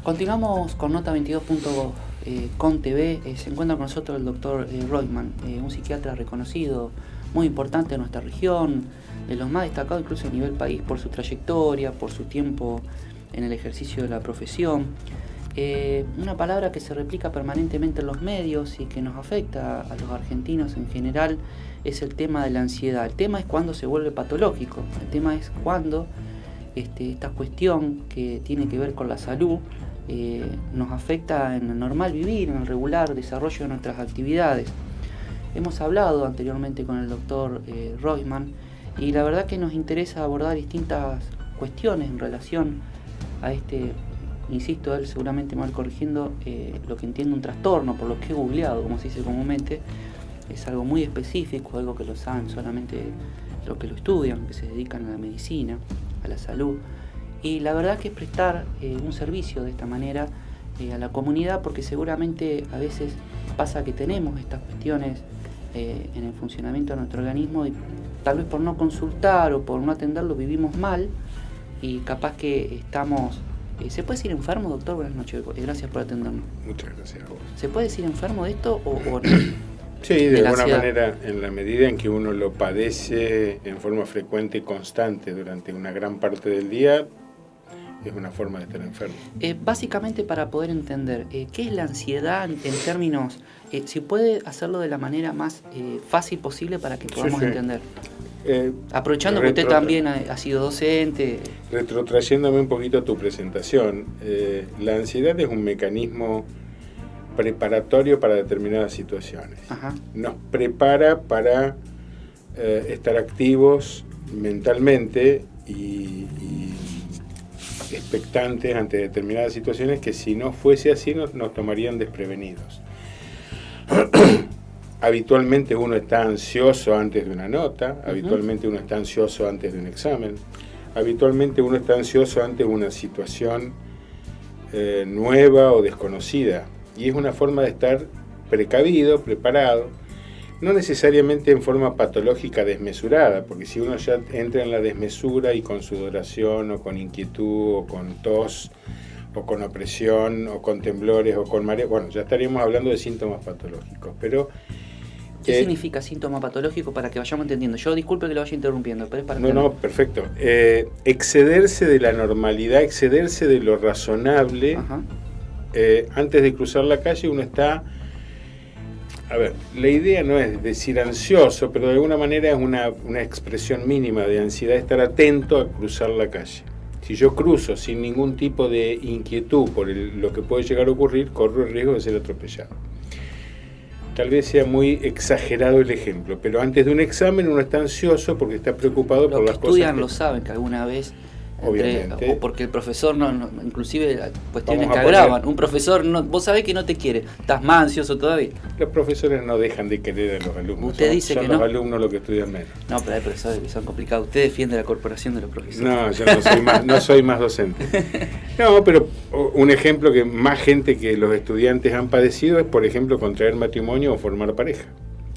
Continuamos con Nota 22.com TV. Se encuentra con nosotros el doctor Reutemann, un psiquiatra reconocido, muy importante en nuestra región, de los más destacados incluso a nivel país por su trayectoria, por su tiempo en el ejercicio de la profesión. Una palabra que se replica permanentemente en los medios y que nos afecta a los argentinos en general es el tema de la ansiedad. El tema es cuando se vuelve patológico, el tema es cuando esta cuestión que tiene que ver con la salud nos afecta en el normal vivir, en el regular desarrollo de nuestras actividades. Hemos hablado anteriormente con el doctor Reutemann y la verdad que nos interesa abordar distintas cuestiones en relación a insisto, él seguramente me va corrigiendo lo que entiende un trastorno, por lo que he googleado, como se dice comúnmente. Es algo muy específico, algo que lo saben solamente los que lo estudian, que se dedican a la medicina, a la salud. Y la verdad que es prestar un servicio de esta manera a la comunidad, porque seguramente a veces pasa que tenemos estas cuestiones en el funcionamiento de nuestro organismo y tal vez por no consultar o por no atenderlo vivimos mal y capaz que estamos... ¿Se puede decir enfermo, doctor? Buenas noches, gracias por atendernos. Muchas gracias a vos. ¿Se puede decir enfermo de esto o no? Sí, de alguna manera, en la medida en que uno lo padece en forma frecuente y constante durante una gran parte del día, es una forma de estar enfermo. Básicamente, para poder entender, ¿qué es la ansiedad en términos, si puede hacerlo de la manera más fácil posible para que podamos entender? Aprovechando que usted también ha sido docente. Retrotrayéndome un poquito a tu presentación, la ansiedad es un mecanismo preparatorio para determinadas situaciones. Ajá. Nos prepara para estar activos mentalmente y expectantes ante determinadas situaciones que si no fuese así nos tomarían desprevenidos. Habitualmente uno está ansioso antes de una nota, habitualmente uno está ansioso antes de un examen, habitualmente uno está ansioso ante una situación nueva o desconocida. Y es una forma de estar precavido, preparado, no necesariamente en forma patológica desmesurada, porque si uno ya entra en la desmesura y con sudoración o con inquietud o con tos o con opresión o con temblores o con mareo, bueno, ya estaríamos hablando de síntomas patológicos, pero... ¿Qué significa síntoma patológico para que vayamos entendiendo? Yo disculpe que lo vaya interrumpiendo, pero es para... No, perfecto. Excederse de la normalidad, excederse de lo razonable. Ajá. Antes de cruzar la calle uno está... A ver, la idea no es decir ansioso, pero de alguna manera es una expresión mínima de ansiedad, estar atento a cruzar la calle. Si yo cruzo sin ningún tipo de inquietud por lo que puede llegar a ocurrir, corro el riesgo de ser atropellado. Tal vez sea muy exagerado el ejemplo, pero antes de un examen uno está ansioso porque está preocupado por las cosas. Los que estudian lo saben que alguna vez... Obviamente. O porque el profesor inclusive cuestiones que agravan. Un profesor, vos sabés que no te quiere, estás más ansioso todavía. Los profesores no dejan de querer a los alumnos. Usted dice que son los alumnos los que estudian menos. No, pero hay profesores que son complicados. Usted defiende la corporación de los profesores. No, yo no soy más docente. No, pero un ejemplo que más gente que los estudiantes han padecido es, por ejemplo, contraer matrimonio o formar pareja.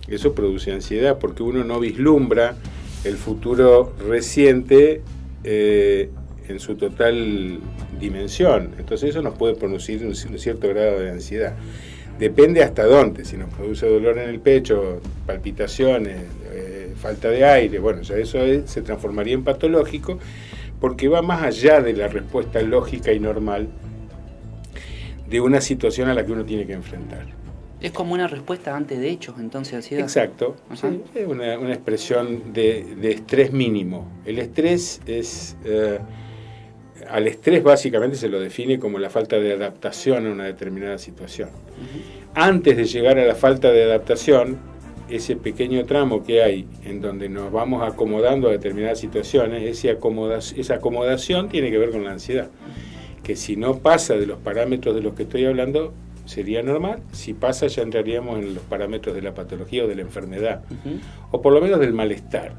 Eso produce ansiedad porque uno no vislumbra el futuro reciente en su total dimensión. Entonces eso nos puede producir un cierto grado de ansiedad. Depende hasta dónde, si nos produce dolor en el pecho, palpitaciones, falta de aire, bueno, ya eso se transformaría en patológico porque va más allá de la respuesta lógica y normal de una situación a la que uno tiene que enfrentar. Es como una respuesta ante de hechos, entonces, ansiedad. Exacto, sí, es una expresión de estrés mínimo. El estrés es... al estrés básicamente se lo define como la falta de adaptación a una determinada situación. Antes de llegar a la falta de adaptación, ese pequeño tramo que hay en donde nos vamos acomodando a determinadas situaciones, esa acomodación tiene que ver con la ansiedad. Que si no pasa de los parámetros de los que estoy hablando, sería normal. Si pasa, ya entraríamos en los parámetros de la patología o de la enfermedad, o por lo menos del malestar.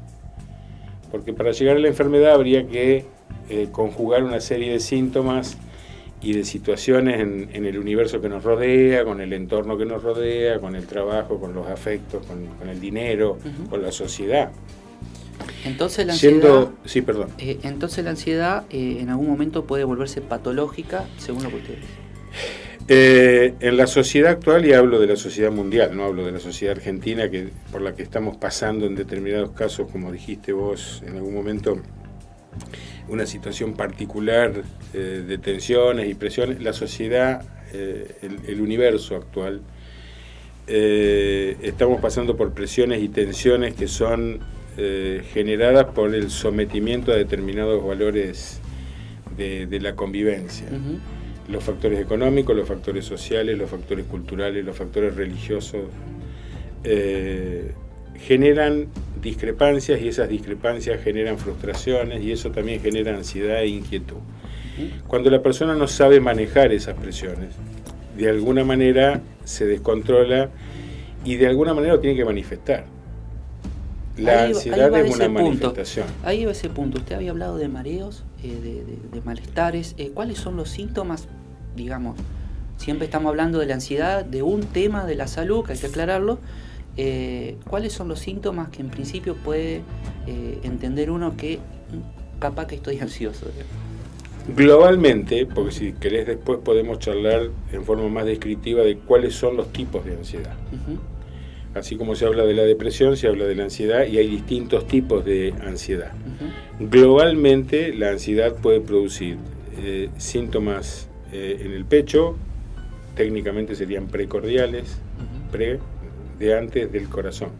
Porque para llegar a la enfermedad habría que conjugar una serie de síntomas y de situaciones en el universo que nos rodea, con el entorno que nos rodea, con el trabajo, con los afectos, con el dinero, con la sociedad. Entonces la ansiedad, Sí, perdón. entonces la ansiedad en algún momento puede volverse patológica, según lo que usted dice. En la sociedad actual, y hablo de la sociedad mundial, no hablo de la sociedad argentina, que por la que estamos pasando en determinados casos, como dijiste vos en algún momento, una situación particular de tensiones y presiones. La sociedad, el universo actual, estamos pasando por presiones y tensiones que son generadas por el sometimiento a determinados valores de la convivencia. Uh-huh. Los factores económicos, los factores sociales, los factores culturales, los factores religiosos generan discrepancias, y esas discrepancias generan frustraciones, y eso también genera ansiedad e inquietud. Cuando la persona no sabe manejar esas presiones, de alguna manera se descontrola y de alguna manera lo tiene que manifestar. La ansiedad es una manifestación. Ahí va ese punto. Usted había hablado de mareos, de malestares. ¿Cuáles son los síntomas? Digamos, siempre estamos hablando de la ansiedad, de un tema de la salud, que hay que aclararlo. ¿Cuáles son los síntomas que en principio puede entender uno que capaz que estoy ansioso? Globalmente, porque si querés después podemos charlar en forma más descriptiva de cuáles son los tipos de ansiedad. Uh-huh. Así como se habla de la depresión, se habla de la ansiedad, y hay distintos tipos de ansiedad. Uh-huh. Globalmente, la ansiedad puede producir síntomas en el pecho, técnicamente serían precordiales, uh-huh. De antes del corazón,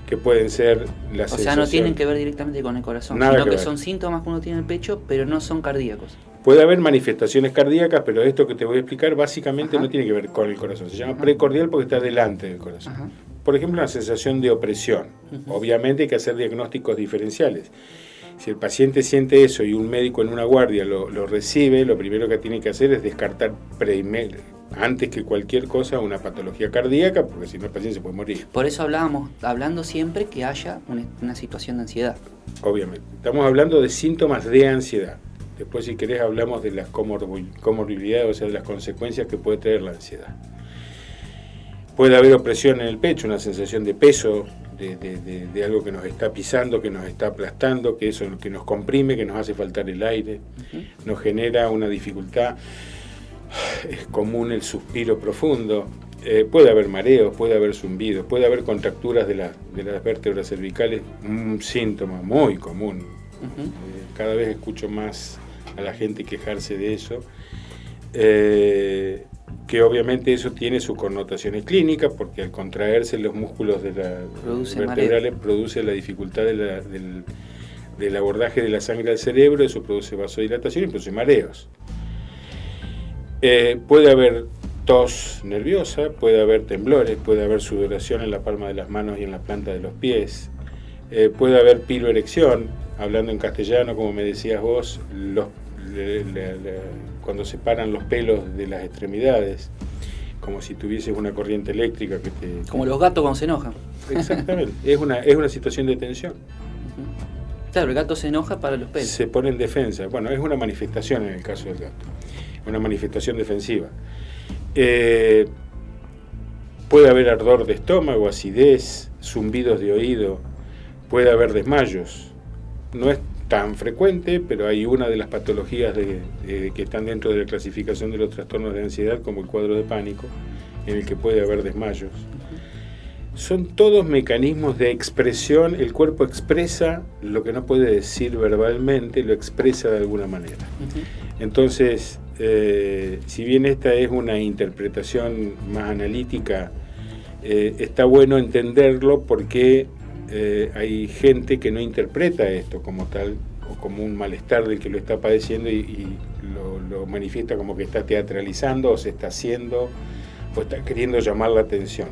que pueden ser la sensación... O sea, no tienen que ver directamente con el corazón, sino que son síntomas que uno tiene en el pecho, pero no son cardíacos. Puede haber manifestaciones cardíacas, pero esto que te voy a explicar básicamente no tiene que ver con el corazón. Se llama precordial porque está delante del corazón. Ajá. Por ejemplo, una sensación de opresión. Obviamente hay que hacer diagnósticos diferenciales. Si el paciente siente eso y un médico en una guardia lo recibe, lo primero que tiene que hacer es descartar antes que cualquier cosa una patología cardíaca, porque si no el paciente se puede morir. Por eso hablando siempre que haya una situación de ansiedad. Obviamente. Estamos hablando de síntomas de ansiedad. Después, si querés, hablamos de las comorbilidades, o sea, de las consecuencias que puede traer la ansiedad. Puede haber opresión en el pecho, una sensación de peso, de algo que nos está pisando, que nos está aplastando, que eso que nos comprime, que nos hace faltar el aire, uh-huh. Nos genera una dificultad. Es común el suspiro profundo. Puede haber mareos, puede haber zumbidos, puede haber contracturas de las vértebras cervicales, un síntoma muy común. Uh-huh. Cada vez escucho más a la gente quejarse de eso, que obviamente eso tiene sus connotaciones clínicas, porque al contraerse los músculos de las vertebrales produce la dificultad del abordaje de la sangre al cerebro, eso produce vasodilatación y produce mareos. Puede haber tos nerviosa, puede haber temblores, puede haber sudoración en la palma de las manos y en la planta de los pies, puede haber piloerección, hablando en castellano, como me decías vos, cuando se paran los pelos de las extremidades, como si tuvieses una corriente eléctrica que te... Como los gatos cuando se enojan. Exactamente, es una situación de tensión. Uh-huh. Claro, el gato se enoja para los pelos. Se pone en defensa. Bueno, es una manifestación en el caso del gato, una manifestación defensiva. Puede haber ardor de estómago, acidez, zumbidos de oído, puede haber desmayos. No es tan frecuente, pero hay una de las patologías que están dentro de la clasificación de los trastornos de ansiedad, como el cuadro de pánico, en el que puede haber desmayos. Son todos mecanismos de expresión. El cuerpo expresa lo que no puede decir verbalmente, lo expresa de alguna manera. Entonces, si bien esta es una interpretación más analítica, está bueno entenderlo, porque hay gente que no interpreta esto como tal, o como un malestar del que lo está padeciendo, y lo manifiesta como que está teatralizando, o se está haciendo, o está queriendo llamar la atención.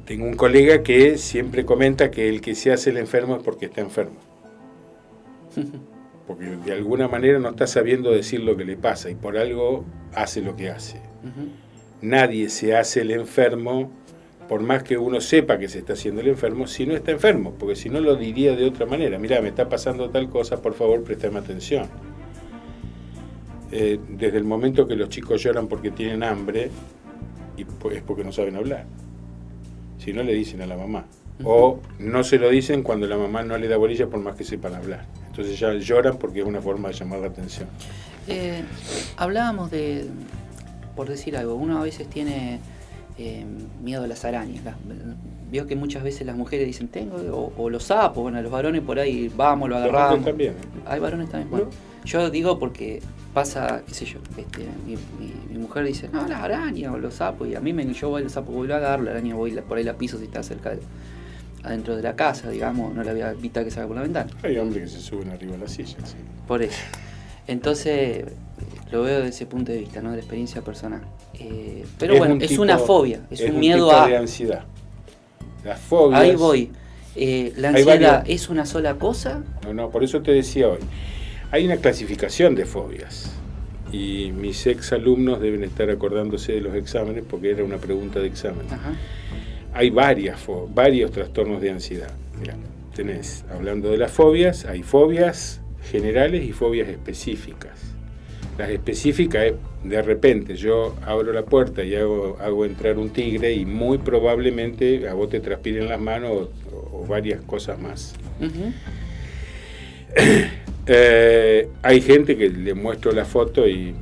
Tengo un colega que siempre comenta que el que se hace el enfermo es porque está enfermo. Porque de alguna manera no está sabiendo decir lo que le pasa, y por algo hace lo que hace. Nadie se hace el enfermo, por más que uno sepa que se está haciendo el enfermo, si no está enfermo, porque si no lo diría de otra manera. Mirá, me está pasando tal cosa, por favor, préstame atención. Desde el momento que los chicos lloran porque tienen hambre, es porque no saben hablar. Si no, le dicen a la mamá. o no se lo dicen cuando la mamá no le da bolilla por más que sepan hablar. Entonces ya lloran porque es una forma de llamar la atención. Hablábamos de, por decir algo, uno a veces tiene miedo a las arañas. Veo que muchas veces las mujeres dicen tengo, o los sapos, bueno, los varones por ahí vamos, lo agarramos. Los varones también. Hay varones también, bueno. Yo digo porque pasa, qué sé yo, mi mujer dice, no, las arañas o los sapos, y a mí yo voy los sapos, voy a agarrar, la araña voy por ahí la piso si está cerca adentro de la casa, digamos, no la voy a evitar que salga por la ventana. Hay hombres que se suben arriba de la silla, sí. Por eso. Entonces, lo veo desde ese punto de vista, ¿no? De la experiencia personal. Pero bueno, es una fobia, es un miedo tipo a... de ansiedad. Las fobias... Ahí voy. ¿La ansiedad es una sola cosa? No, por eso te decía hoy. Hay una clasificación de fobias. Y mis ex alumnos deben estar acordándose de los exámenes porque era una pregunta de examen. Ajá. Hay varios trastornos de ansiedad. Mirá, tenés, hablando de las fobias, hay fobias generales y fobias específicas. Las específicas es, de repente, yo abro la puerta y hago entrar un tigre y muy probablemente a vos te transpiren las manos o varias cosas más. Uh-huh. Hay gente que le muestro la foto y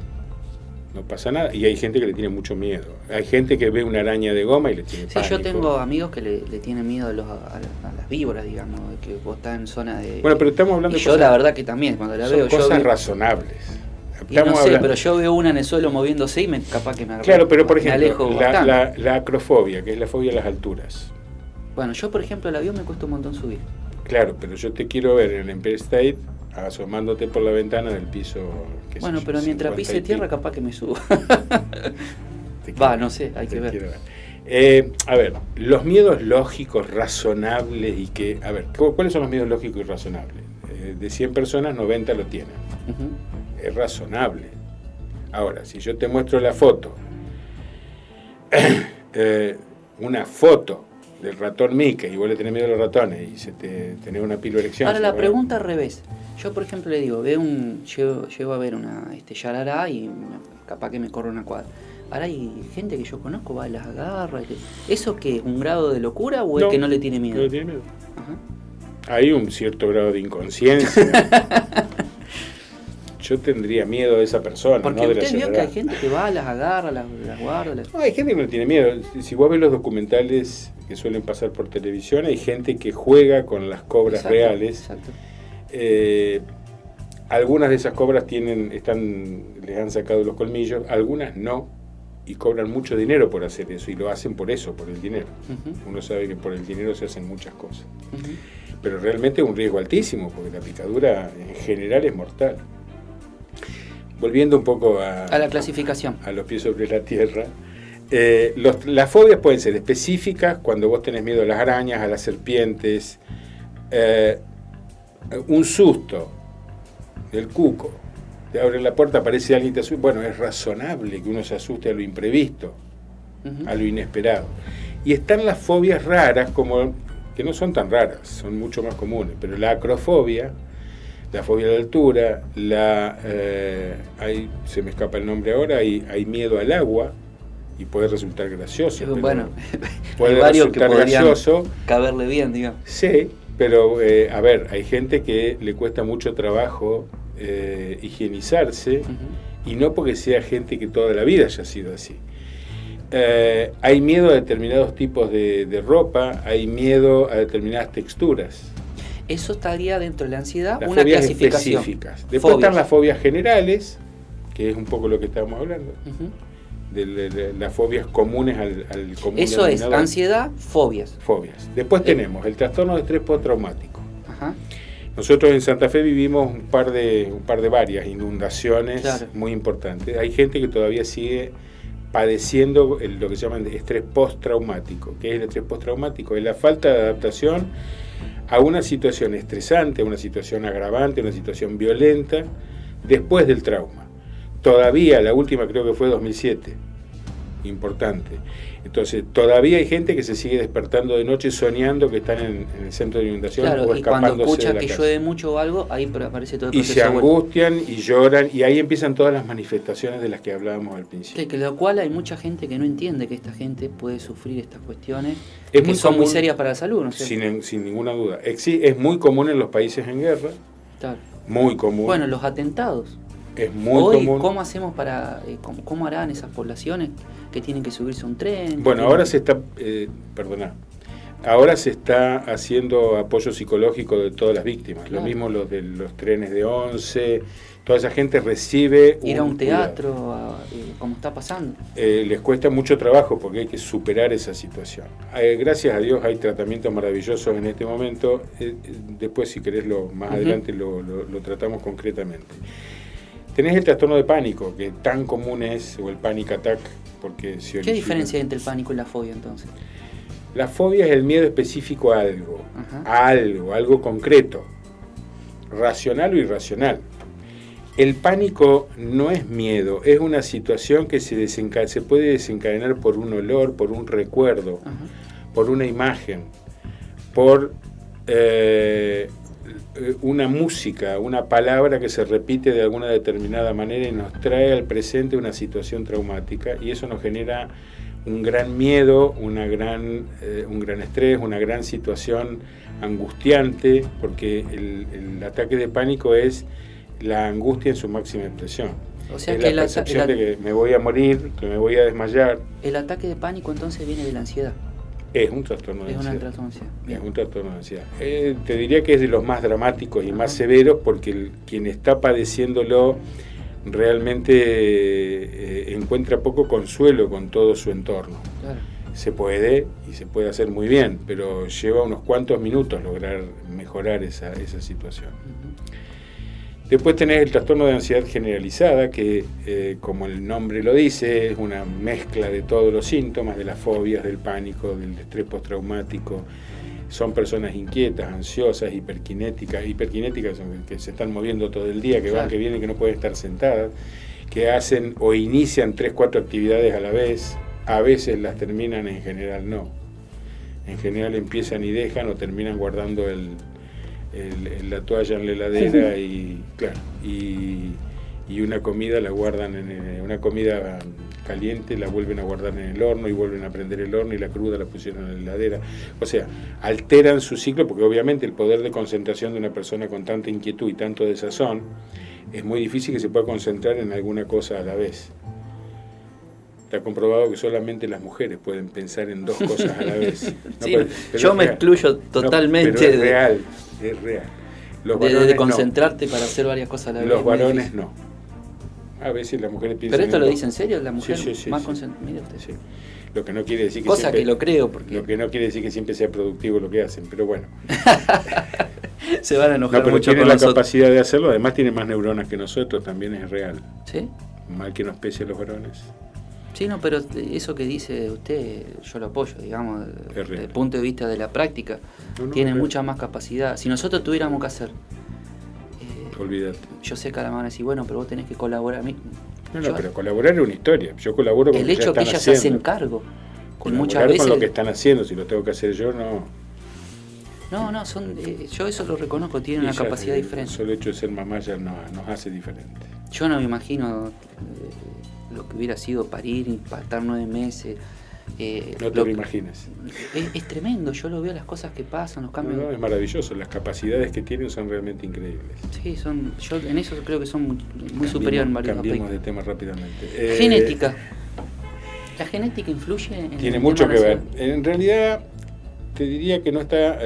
no pasa nada, y hay gente que le tiene mucho miedo. Hay gente que ve una araña de goma y le tiene pánico. Yo tengo amigos que le tienen miedo a las víboras, digamos, que vos estás en zona de... Bueno, pero estamos hablando de cosas... la verdad que también, cuando la veo... Son cosas razonables. Y no sé, pero yo veo una en el suelo moviéndose y capaz que me Claro, pero por ejemplo, alejo la acrofobia, que es la fobia a las alturas. Bueno, yo por ejemplo el avión me cuesta un montón subir. Claro, pero yo te quiero ver en el Empire State asomándote por la ventana del piso. Bueno, pero mientras pise tierra capaz que me subo. No sé, hay que ver. A ver, los miedos lógicos, razonables y que... A ver, ¿cuáles son los miedos lógicos y razonables? De 100 personas, 90 lo tienen. Uh-huh. Es razonable. Ahora, si yo te muestro la foto, una foto del ratón Mickey y vos le tenés miedo a los ratones y tenés una piloerección. Ahora la pregunta al revés. Yo por ejemplo le digo, llego a ver una yarará y capaz que me corre una cuadra. Ahora hay gente que yo conozco, va y las agarra. ¿Eso qué? ¿Un grado de locura o es que no le tiene miedo? No le tiene miedo. Ajá. Hay un cierto grado de inconsciencia. Yo tendría miedo de esa persona. Porque no usted vio que hay gente que va, las agarra, las guarda. No, hay gente que no tiene miedo. Si vos ves los documentales que suelen pasar por televisión, hay gente que juega con las cobras reales. Exacto. Algunas de esas cobras les han sacado los colmillos, algunas no, y cobran mucho dinero por hacer eso, y lo hacen por eso, por el dinero. Uh-huh. Uno sabe que por el dinero se hacen muchas cosas. Uh-huh. Pero realmente es un riesgo altísimo, porque la picadura en general es mortal. Volviendo un poco a la clasificación. A los pies sobre la tierra. Las fobias pueden ser específicas, cuando vos tenés miedo a las arañas, a las serpientes, un susto del cuco, te abre la puerta, aparece alguien y te asusta. Bueno, es razonable que uno se asuste a lo imprevisto, uh-huh, a lo inesperado. Y están las fobias raras, que no son tan raras, son mucho más comunes, pero la acrofobia, la fobia a la altura, se me escapa el nombre ahora, hay miedo al agua, y puede resultar gracioso. Bueno, puede resultar gracioso. Caberle bien, digamos. Sí, pero a ver, hay gente que le cuesta mucho trabajo higienizarse, uh-huh, y no porque sea gente que toda la vida haya sido así. Hay miedo a determinados tipos de ropa, hay miedo a determinadas texturas. Eso estaría dentro de la ansiedad, las una fobias clasificación. Específicas. Después están las fobias generales, que es un poco lo que estábamos hablando, uh-huh, de las fobias comunes al común Eso denominador. Es ansiedad, fobias. Después tenemos el trastorno de estrés postraumático. Ajá. Nosotros en Santa Fe vivimos un par de varias inundaciones, claro, muy importantes. Hay gente que todavía sigue padeciendo lo que se llama estrés postraumático. ¿Qué es el estrés postraumático? Es la falta de adaptación a una situación estresante, a una situación agravante, a una situación violenta después del trauma. Todavía, la última creo que fue 2007, importante. Entonces, todavía hay gente que se sigue despertando de noche soñando que están en el centro de inundación, claro, o y cuando escapándose escucha de la que casa. llueve mucho o algo, ahí aparece todo el Y proceso. se angustian y lloran, y ahí empiezan todas las manifestaciones de las que hablábamos al principio. Sí, que lo cual hay mucha gente que no entiende que esta gente puede sufrir estas cuestiones Es que muy son muy común, serias para la salud, ¿no es cierto? sin ninguna duda. Es muy común en los países en guerra, Claro. muy común. Bueno, los atentados. Es muy Hoy, común. ¿cómo hacemos para, cómo harán esas poblaciones que tienen que subirse a un tren? Bueno, ahora se está, ahora se está haciendo apoyo psicológico de todas las víctimas. Claro. Lo mismo los de los trenes de 11, toda esa gente recibe ir a un teatro, como está pasando. Les cuesta mucho trabajo porque hay que superar esa situación. Gracias a Dios hay tratamientos maravillosos en este momento. Después, si querés, más adelante lo tratamos concretamente. Tenés el trastorno de pánico, que tan común es, o el panic attack, porque se origina. ¿Qué diferencia hay entre el pánico y la fobia, entonces? La fobia es el miedo específico a algo, algo concreto, racional o irracional. El pánico no es miedo, es una situación que se puede desencadenar por un olor, por un recuerdo, por una imagen, por una música, una palabra que se repite de alguna determinada manera y nos trae al presente una situación traumática, y eso nos genera un gran miedo, un gran estrés, una gran situación angustiante, porque el ataque de pánico es la angustia en su máxima expresión. O sea, es que la percepción de que me voy a morir, que me voy a desmayar. El ataque de pánico entonces viene de la ansiedad. Es un trastorno de ansiedad. Es un trastorno de ansiedad. Te diría que es de los más dramáticos y más severos, porque quien está padeciéndolo realmente encuentra poco consuelo con todo su entorno. Claro. Se puede hacer muy bien, pero lleva unos cuantos minutos lograr mejorar esa situación. Después tenés el trastorno de ansiedad generalizada, que como el nombre lo dice, es una mezcla de todos los síntomas, de las fobias, del pánico, del estrés postraumático. Son personas inquietas, ansiosas, hiperkinéticas que se están moviendo todo el día, que van, que vienen, que no pueden estar sentadas, que hacen o inician 3-4 actividades a la vez. A veces las terminan, en general no. En general empiezan y dejan, o terminan guardando la toalla en la heladera y una comida la guardan una comida caliente la vuelven a guardar en el horno y vuelven a prender el horno, y la cruda la pusieron en la heladera. O sea, alteran su ciclo, porque obviamente el poder de concentración de una persona con tanta inquietud y tanto desazón es muy difícil que se pueda concentrar en alguna cosa a la vez. Está comprobado que solamente las mujeres pueden pensar en 2 cosas a la vez. No, sí, pero yo me excluyo totalmente. Pero es real. Los varones de concentrarte para hacer varias cosas a la vez. Los varones no. A veces las mujeres piensan. ¿Pero esto lo dice en serio? ¿La mujer más concentrada? Mire usted. Sí. Lo que no quiere decir que cosa siempre, que lo creo, porque lo que no quiere decir que siempre sea productivo lo que hacen, pero bueno. Se van a enojar pero mucho tienen con la nosotros. Capacidad de hacerlo, además tienen más neuronas que nosotros, también es real. ¿Sí? Mal que nos pese a los varones. Sí, no, pero eso que dice usted, yo lo apoyo, digamos, desde el punto de vista de la práctica. Tiene mucha más capacidad. Si nosotros tuviéramos que hacer... olvídate. Yo sé que ahora me van a decir, bueno, pero vos tenés que colaborar. No, pero colaborar es una historia. Yo colaboro con el hecho que ellas se hacen cargo. Muchas veces con lo que están haciendo, si lo tengo que hacer yo, no. No, yo eso lo reconozco, tienen una capacidad diferente. El solo hecho de ser mamá ya nos hace diferente. Yo no me imagino lo que hubiera sido parir y estar 9 meses. No te lo imagines. Es tremendo, yo lo veo, las cosas que pasan, los cambios. No, es maravilloso, las capacidades que tienen son realmente increíbles. Sí, yo en eso creo que son muy superiores en varios aspectos. Cambiemos de tema rápidamente. Genética. ¿La genética influye en tiene el mucho tema que ver. nacional? En realidad, te diría que no está...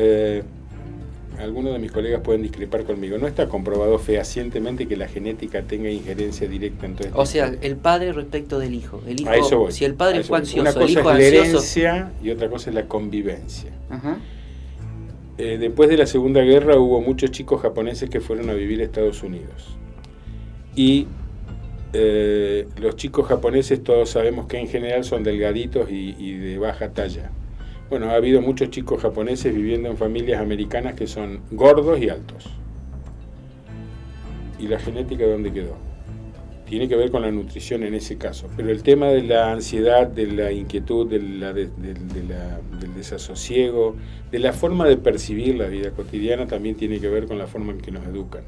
algunos de mis colegas pueden discrepar conmigo. No está comprobado fehacientemente que la genética tenga injerencia directa en todo esto. O sea, el padre respecto del hijo. El hijo, a eso voy. Si el padre fue ansioso, una cosa el hijo es la ansioso. herencia y otra cosa es la convivencia. Ajá. Después de la Segunda Guerra hubo muchos chicos japoneses que fueron a vivir a Estados Unidos. Y los chicos japoneses todos sabemos que en general son delgaditos y de baja talla. Bueno, ha habido muchos chicos japoneses viviendo en familias americanas que son gordos y altos. ¿Y la genética dónde quedó? tiene que ver con la nutrición en ese caso. Pero el tema de la ansiedad, de la inquietud, del desasosiego, de la forma de percibir la vida cotidiana, también tiene que ver con la forma en que nos educan.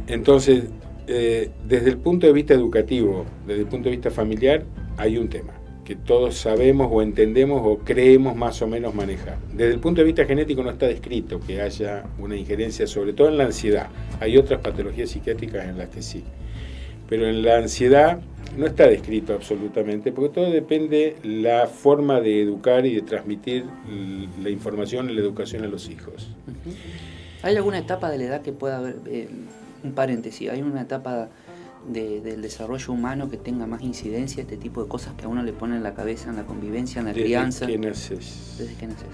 Entonces, desde el punto de vista educativo, desde el punto de vista familiar, hay un tema que todos sabemos o entendemos o creemos más o menos manejar. Desde el punto de vista genético no está descrito que haya una injerencia, sobre todo en la ansiedad. Hay otras patologías psiquiátricas en las que sí. Pero en la ansiedad no está descrito absolutamente, porque todo depende de la forma de educar y de transmitir la información y la educación a los hijos. ¿Hay alguna etapa de la edad que pueda haber, un paréntesis, hay una etapa del desarrollo humano que tenga más incidencia, este tipo de cosas que a uno le pone en la cabeza, en la convivencia, en la crianza? Desde que naces. Desde que naces.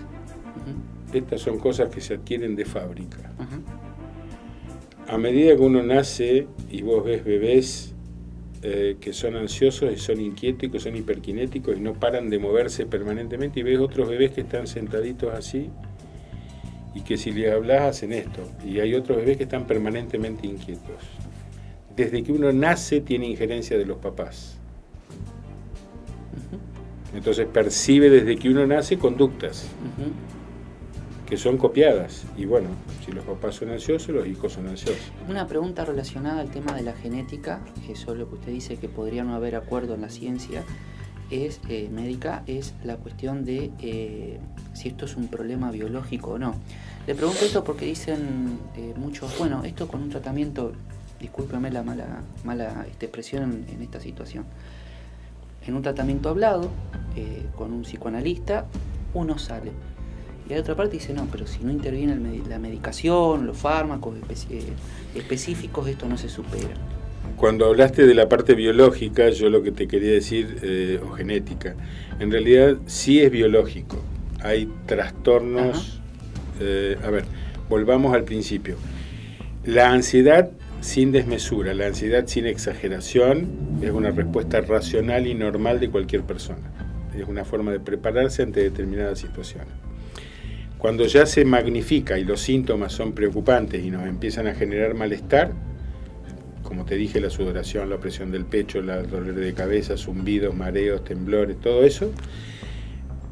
Estas son cosas que se adquieren de fábrica. A medida que uno nace y vos ves bebés que son ansiosos y son inquietos y que son hiperkinéticos y no paran de moverse permanentemente, y ves otros bebés que están sentaditos así y que si les hablas hacen esto, y hay otros bebés que están permanentemente inquietos. Desde que uno nace tiene injerencia de los papás. Entonces percibe desde que uno nace conductas que son copiadas. Y bueno, si los papás son ansiosos, los hijos son ansiosos. Una pregunta relacionada al tema de la genética, que eso es lo que usted dice que podría no haber acuerdo en la ciencia médica, es la cuestión de si esto es un problema biológico o no. Le pregunto esto porque dicen muchos, bueno, esto con un tratamiento, discúlpeme la mala expresión en esta situación, en un tratamiento hablado, con un psicoanalista, uno sale. Y hay otra parte dice, no, pero si no interviene la medicación, los fármacos específicos, esto no se supera. Cuando hablaste de la parte biológica, yo lo que te quería decir, o genética, en realidad sí es biológico. Hay trastornos. A ver, volvamos al principio. La ansiedad sin desmesura, la ansiedad sin exageración, es una respuesta racional y normal de cualquier persona. Es una forma de prepararse ante determinadas situaciones. Cuando ya se magnifica y los síntomas son preocupantes y nos empiezan a generar malestar, como te dije, la sudoración, la opresión del pecho, el dolor de cabeza, zumbidos, mareos, temblores, todo eso,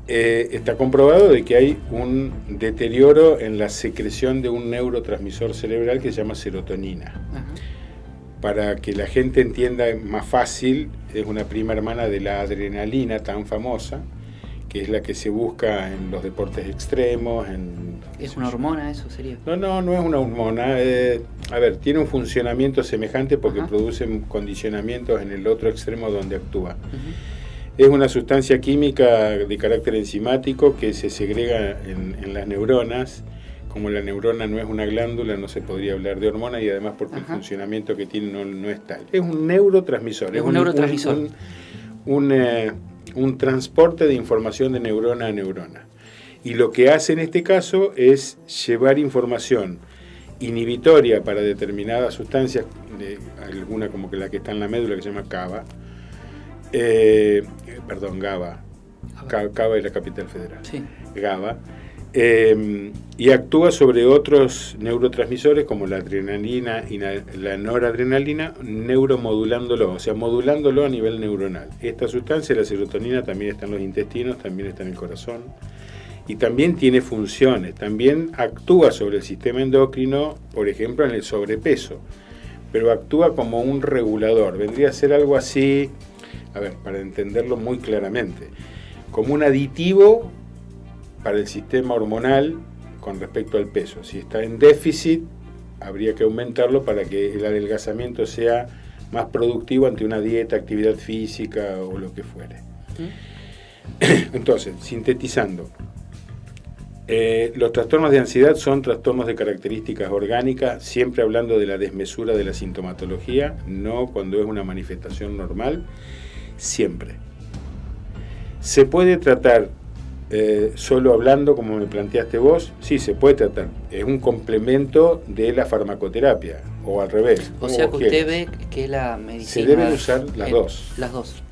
está comprobado de que hay un deterioro en la secreción de un neurotransmisor cerebral que se llama serotonina. Para que la gente entienda más fácil, es una prima hermana de la adrenalina tan famosa, que es la que se busca en los deportes extremos. ¿Es una hormona eso sería? No es una hormona. A ver, tiene un funcionamiento semejante porque produce condicionamientos en el otro extremo donde actúa. Es una sustancia química de carácter enzimático que se segrega en las neuronas. Como la neurona no es una glándula, no se podría hablar de hormona, y además porque el funcionamiento que tiene no es tal. Es un neurotransmisor. Es un neurotransmisor. Un transporte de información de neurona a neurona. Y lo que hace en este caso es llevar información inhibitoria para determinadas sustancias, alguna como que la que está en la médula, que se llama GABA. GABA. GABA es la capital federal. Sí. GABA. Y actúa sobre otros neurotransmisores como la adrenalina y la noradrenalina, neuromodulándolo, o sea, modulándolo a nivel neuronal. Esta sustancia, la serotonina, también está en los intestinos, también está en el corazón, y también tiene funciones. También actúa sobre el sistema endocrino, por ejemplo, en el sobrepeso, pero actúa como un regulador. Vendría a ser algo así, a ver, para entenderlo muy claramente, como un aditivo para el sistema hormonal con respecto al peso. Si está en déficit, habría que aumentarlo para que el adelgazamiento sea más productivo ante una dieta, actividad física o lo que fuere. Entonces, sintetizando, los trastornos de ansiedad son trastornos de características orgánicas, siempre hablando de la desmesura de la sintomatología, no cuando es una manifestación normal, siempre. Se puede tratar solo hablando, como me planteaste vos, sí, se puede tratar. Es un complemento de la farmacoterapia, o al revés. O sea que usted ve que la medicina... Se deben usar las dos. Las dos.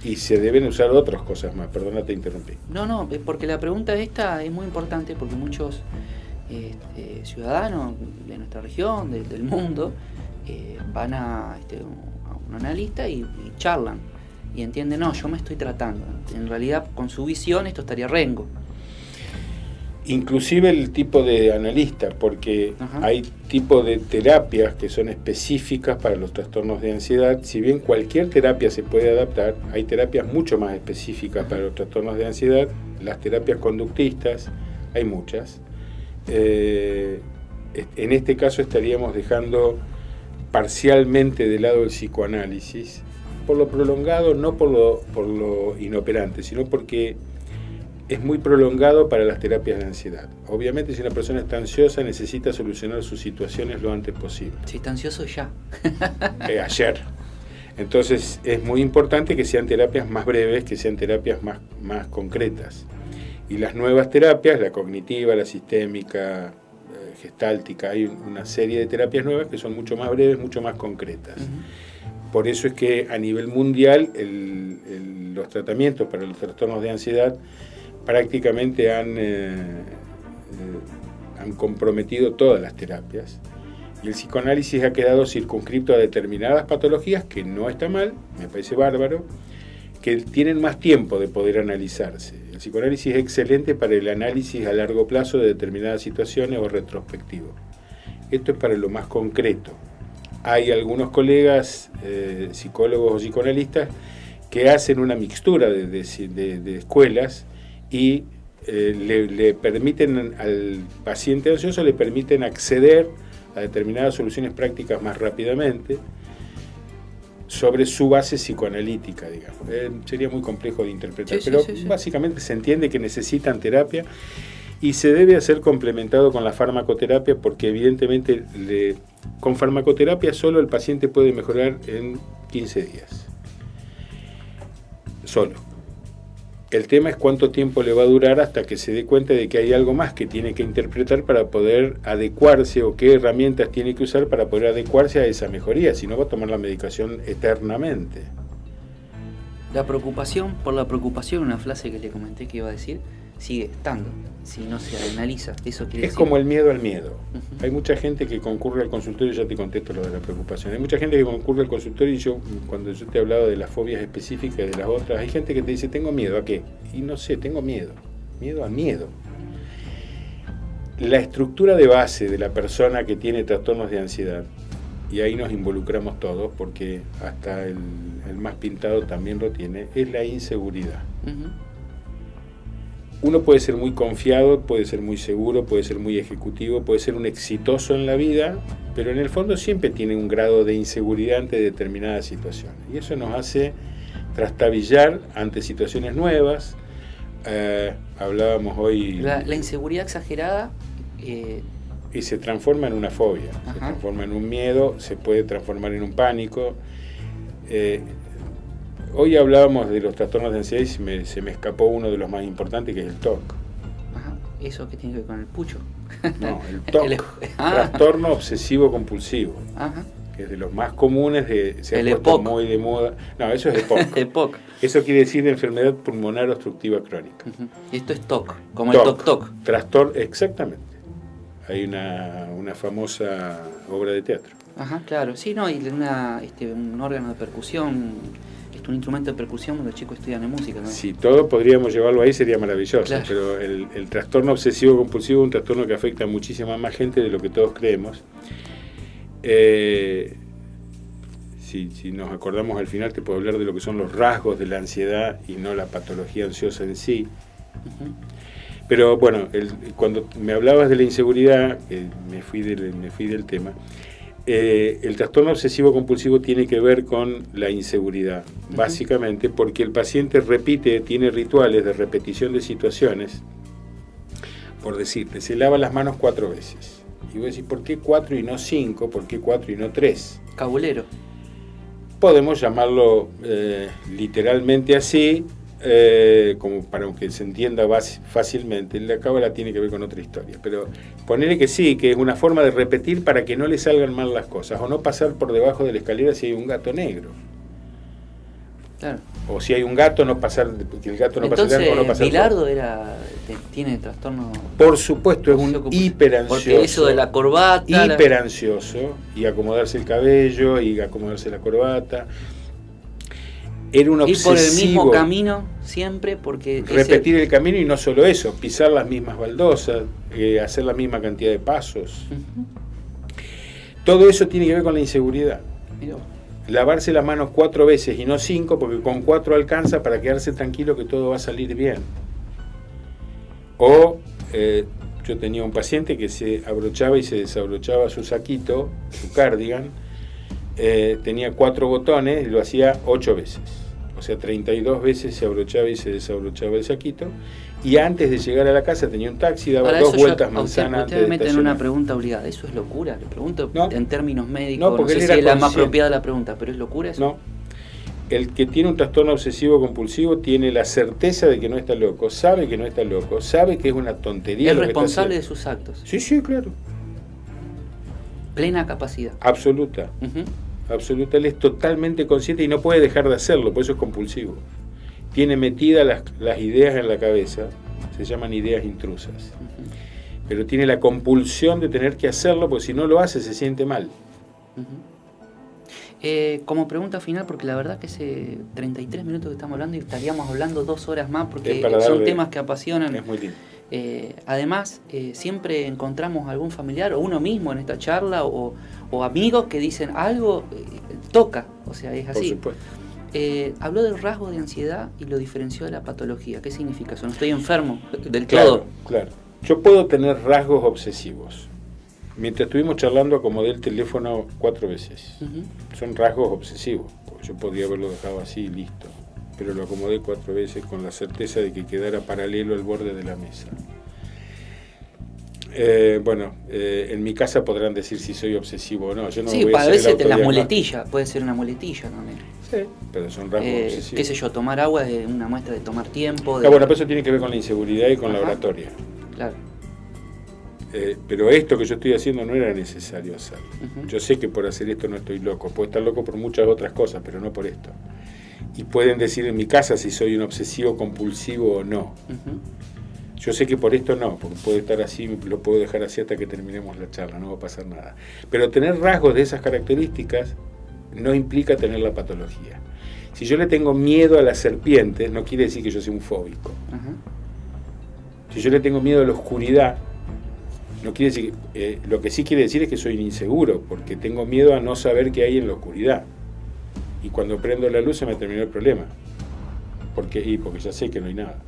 Y se deben usar otras cosas más. Perdona, te interrumpí. No, porque la pregunta esta es muy importante porque muchos ciudadanos de nuestra región, del mundo, van a un analista y charlan. Y entienden, no, yo me estoy tratando. En realidad, con su visión, esto estaría rengo. Inclusive el tipo de analista, porque hay tipos de terapias que son específicas para los trastornos de ansiedad. Si bien cualquier terapia se puede adaptar, hay terapias mucho más específicas para los trastornos de ansiedad. Las terapias conductistas, hay muchas. En este caso estaríamos dejando parcialmente de lado el psicoanálisis, por lo prolongado, no por lo inoperante, sino porque es muy prolongado para las terapias de ansiedad. Obviamente, si una persona está ansiosa, necesita solucionar sus situaciones lo antes posible. Si está ansioso, ya. Ayer. Entonces, es muy importante que sean terapias más breves, que sean terapias más concretas. Y las nuevas terapias, la cognitiva, la sistémica, gestáltica, hay una serie de terapias nuevas que son mucho más breves, mucho más concretas. Por eso es que a nivel mundial los tratamientos para los trastornos de ansiedad prácticamente han comprometido todas las terapias, y el psicoanálisis ha quedado circunscrito a determinadas patologías, que no está mal, me parece bárbaro, que tienen más tiempo de poder analizarse. El psicoanálisis es excelente para el análisis a largo plazo de determinadas situaciones o retrospectivo. Esto es para lo más concreto. Hay algunos colegas, psicólogos o psicoanalistas, que hacen una mixtura de escuelas y le permiten al paciente ansioso, le permiten acceder a determinadas soluciones prácticas más rápidamente sobre su base psicoanalítica, digamos. Sería muy complejo de interpretar, sí, básicamente se entiende que necesitan terapia y se debe hacer complementado con la farmacoterapia, porque evidentemente con farmacoterapia solo el paciente puede mejorar en 15 días. Solo. El tema es cuánto tiempo le va a durar hasta que se dé cuenta de que hay algo más que tiene que interpretar para poder adecuarse, o qué herramientas tiene que usar para poder adecuarse a esa mejoría, si no va a tomar la medicación eternamente. La preocupación por la preocupación, una frase que le comenté que iba a decir, sigue estando, si no se analiza. Eso quiere decir... como el miedo al miedo. Hay mucha gente que concurre al consultorio, ya te contesto lo de la preocupación, hay mucha gente que concurre al consultorio, y cuando yo te he hablado de las fobias específicas y de las otras, hay gente que te dice, tengo miedo, ¿a qué? Y no sé, tengo miedo al miedo. La estructura de base de la persona que tiene trastornos de ansiedad, y ahí nos involucramos todos, porque hasta el más pintado también lo tiene, es la inseguridad. Uno puede ser muy confiado, puede ser muy seguro, puede ser muy ejecutivo, puede ser un exitoso en la vida, pero en el fondo siempre tiene un grado de inseguridad ante determinadas situaciones. Y eso nos hace trastabillar ante situaciones nuevas. Hablábamos hoy... La inseguridad exagerada... Y se transforma en una fobia, se transforma en un miedo, se puede transformar en un pánico. Hoy hablábamos de los trastornos de ansiedad y se me escapó uno de los más importantes, que es el TOC. ¿Eso qué tiene que ver con el pucho? No, el TOC, trastorno obsesivo compulsivo, que es de los más comunes, se ha puesto muy de moda. No, eso es EPOC. EPOC. Eso quiere decir enfermedad pulmonar obstructiva crónica. Y esto es TOC, como TOC, el TOC-TOC. Trastorno, exactamente. Hay una famosa obra de teatro. Claro. Sí, no, y un órgano de percusión... un instrumento de percusión, los chicos estudian en música, ¿no? Si todo podríamos llevarlo ahí sería maravilloso, claro. Pero el trastorno obsesivo compulsivo es un trastorno que afecta a muchísima más gente de lo que todos creemos. Si nos acordamos al final, te puedo hablar de lo que son los rasgos de la ansiedad y no la patología ansiosa en sí. Pero bueno, cuando me hablabas de la inseguridad, me fui del tema. El trastorno obsesivo compulsivo tiene que ver con la inseguridad, básicamente porque el paciente tiene rituales de repetición de situaciones. Por decirte, se lava las manos 4 veces. Y vos decís, ¿por qué 4 y no 5? ¿Por qué 4 y no 3? Cabulero. Podemos llamarlo literalmente así, como para que se entienda fácilmente. La cábala tiene que ver con otra historia, pero ponerle que sí, que es una forma de repetir para que no le salgan mal las cosas, o no pasar por debajo de la escalera si hay un gato negro. Claro. O si hay un gato, no pasar, que el gato no pase de largo, no pasar. Bilardo tiene trastorno. Por supuesto, es un hiperansioso. Porque eso de la corbata. Hiperansioso, y acomodarse el cabello, y acomodarse la corbata. Era un obsesivo. Ir por el mismo camino siempre, porque. Repetir el camino, y no solo eso, pisar las mismas baldosas, hacer la misma cantidad de pasos. Uh-huh. Todo eso tiene que ver con la inseguridad. Mirá. Lavarse las manos 4 veces y no 5, porque con 4 alcanza para quedarse tranquilo que todo va a salir bien. O yo tenía un paciente que se abrochaba y se desabrochaba su saquito, su cardigan, tenía 4 botones y lo hacía 8 veces. O sea, 32 veces se abrochaba y se desabrochaba el saquito. Y antes de llegar a la casa tenía un taxi, daba 2 vueltas manzana. Usted me mete en una pregunta obligada. ¿Eso es locura? Le pregunto en términos médicos. No, porque no sé si es la más apropiada la pregunta, pero ¿es locura eso? No. El que tiene un trastorno obsesivo compulsivo tiene la certeza de que no está loco, sabe que no está loco, sabe que es una tontería. Es responsable de sus actos. Sí, sí, claro. Plena capacidad. Absoluta. Uh-huh. Absoluta. Él es totalmente consciente y no puede dejar de hacerlo, por eso es compulsivo. Tiene metidas las ideas en la cabeza, se llaman ideas intrusas. Uh-huh. Pero tiene la compulsión de tener que hacerlo, porque si no lo hace se siente mal. Uh-huh. Como pregunta final, porque la verdad que hace 33 minutos que estamos hablando y estaríamos hablando 2 horas más, porque son temas que apasionan. Es muy lindo. Además, siempre encontramos algún familiar o uno mismo en esta charla o amigos que dicen algo, toca, o sea, es así. Por supuesto. Habló del rasgo de ansiedad y lo diferenció de la patología. ¿Qué significa eso? No estoy enfermo del todo. Claro. Yo puedo tener rasgos obsesivos. Mientras estuvimos charlando acomodé el teléfono 4 veces. Uh-huh. Son rasgos obsesivos. Yo podría haberlo dejado así y listo. Pero lo acomodé 4 veces con la certeza de que quedara paralelo al borde de la mesa. En mi casa podrán decir si soy obsesivo o no. Yo no sí, voy a a veces las muletillas, puede ser una muletilla también. Sí, pero son rasgos obsesivos. Qué sé yo, tomar agua es una muestra de tomar tiempo. Bueno, pero eso tiene que ver con la inseguridad y con la oratoria. Claro. Pero esto que yo estoy haciendo no era necesario hacer. Uh-huh. Yo sé que por hacer esto no estoy loco. Puedo estar loco por muchas otras cosas, pero no por esto. Y pueden decir en mi casa si soy un obsesivo compulsivo o no. Uh-huh. Yo sé que por esto no, porque puede estar así, lo puedo dejar así hasta que terminemos la charla, no va a pasar nada. Pero tener rasgos de esas características no implica tener la patología. Si yo le tengo miedo a las serpientes, no quiere decir que yo sea un fóbico. Uh-huh. Si yo le tengo miedo a la oscuridad, no quiere decir lo que sí quiere decir es que soy inseguro, porque tengo miedo a no saber qué hay en la oscuridad. Y cuando prendo la luz se me terminó el problema. Porque ya sé que no hay nada.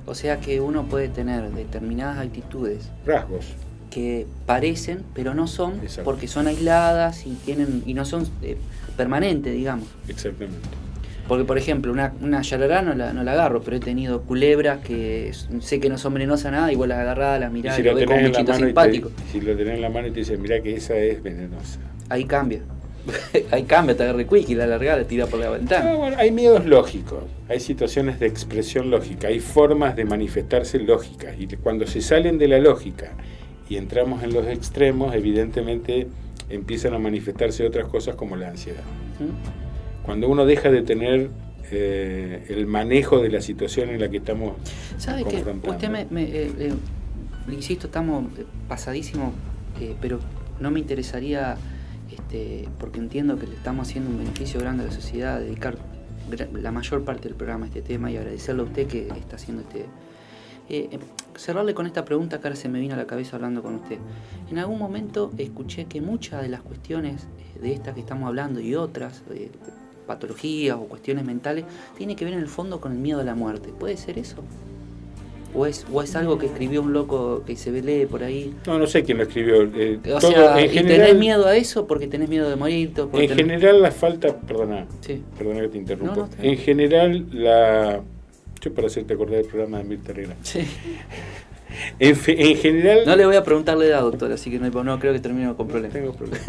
O sea que uno puede tener determinadas actitudes, rasgos, que parecen, pero no son. Exacto. Porque son aisladas y no son permanentes, digamos. Exactamente. Porque, por ejemplo, una yarará no la agarro, pero he tenido culebras que sé que no son venenosas nada, y vos las agarrás, las mirás y lo ves como un bichito simpático. Si lo tenés en la mano y te dicen, mirá que esa es venenosa. Ahí cambia. Ahí cambia, te agarra quick y la largada la tira por la ventana. Bueno, hay miedos lógicos, hay situaciones de expresión lógica, hay formas de manifestarse lógicas, y cuando se salen de la lógica y entramos en los extremos, evidentemente empiezan a manifestarse otras cosas como la ansiedad. Cuando uno deja de tener el manejo de la situación en la que estamos ¿sabe confrontando. Que usted le insisto, estamos pasadísimos, pero no me interesaría, porque entiendo que le estamos haciendo un beneficio grande a la sociedad, dedicar la mayor parte del programa a este tema y agradecerle a usted que está haciendo cerrarle con esta pregunta que ahora se me vino a la cabeza hablando con usted. En algún momento escuché que muchas de las cuestiones de estas que estamos hablando y otras, patologías o cuestiones mentales, tiene que ver en el fondo con el miedo a la muerte. ¿Puede ser eso? ¿O es algo que escribió un loco que se lee por ahí? No sé quién lo escribió. O sea, ¿y tenés miedo a eso porque tenés miedo de morirte? En general la falta, perdona que te interrumpa. No, en general yo para hacerte acordar del programa de Mirta Legrand. Sí. En general... No le voy a preguntarle edad, doctor, así que no creo que termine con problemas. Tengo problemas.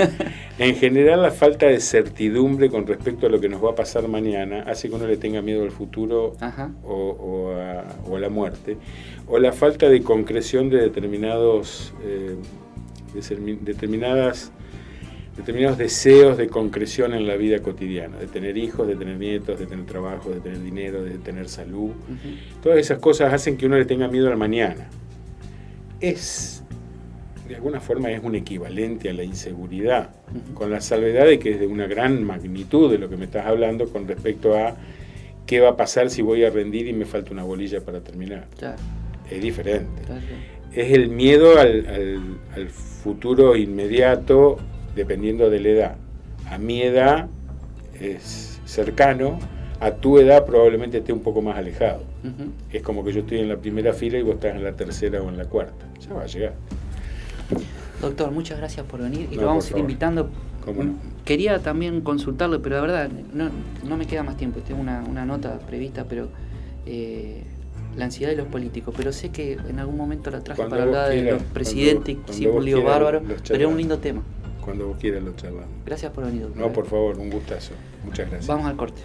En general, la falta de certidumbre con respecto a lo que nos va a pasar mañana hace que uno le tenga miedo al futuro o a la muerte. O la falta de concreción de determinadas determinados deseos de concreción en la vida cotidiana, de tener hijos, de tener nietos, de tener trabajo, de tener dinero, de tener salud. Todas esas cosas hacen que uno le tenga miedo al mañana. De alguna forma es un equivalente a la inseguridad, con la salvedad de que es de una gran magnitud de lo que me estás hablando con respecto a qué va a pasar si voy a rendir y me falta una bolilla para terminar. Claro. Es diferente. Claro. Es el miedo al futuro inmediato, dependiendo de la edad. A mi edad es cercano, a tu edad probablemente esté un poco más alejado. Es como que yo estoy en la primera fila y vos estás en la tercera o en la cuarta. Ya va a llegar. Doctor, muchas gracias por venir y No, lo vamos a ir favor. invitando. ¿Cómo no? Quería también consultarlo, pero la verdad no me queda más tiempo. Tengo una nota prevista, pero la ansiedad de los políticos. Pero sé que en algún momento la traje Cuando para hablar de los presidentes, y siempre un lío bárbaro, pero es un lindo tema. Cuando vos quieras lo charlamos. Gracias por venir, doctor. No, por favor, un gustazo. Muchas gracias. Vamos al corte.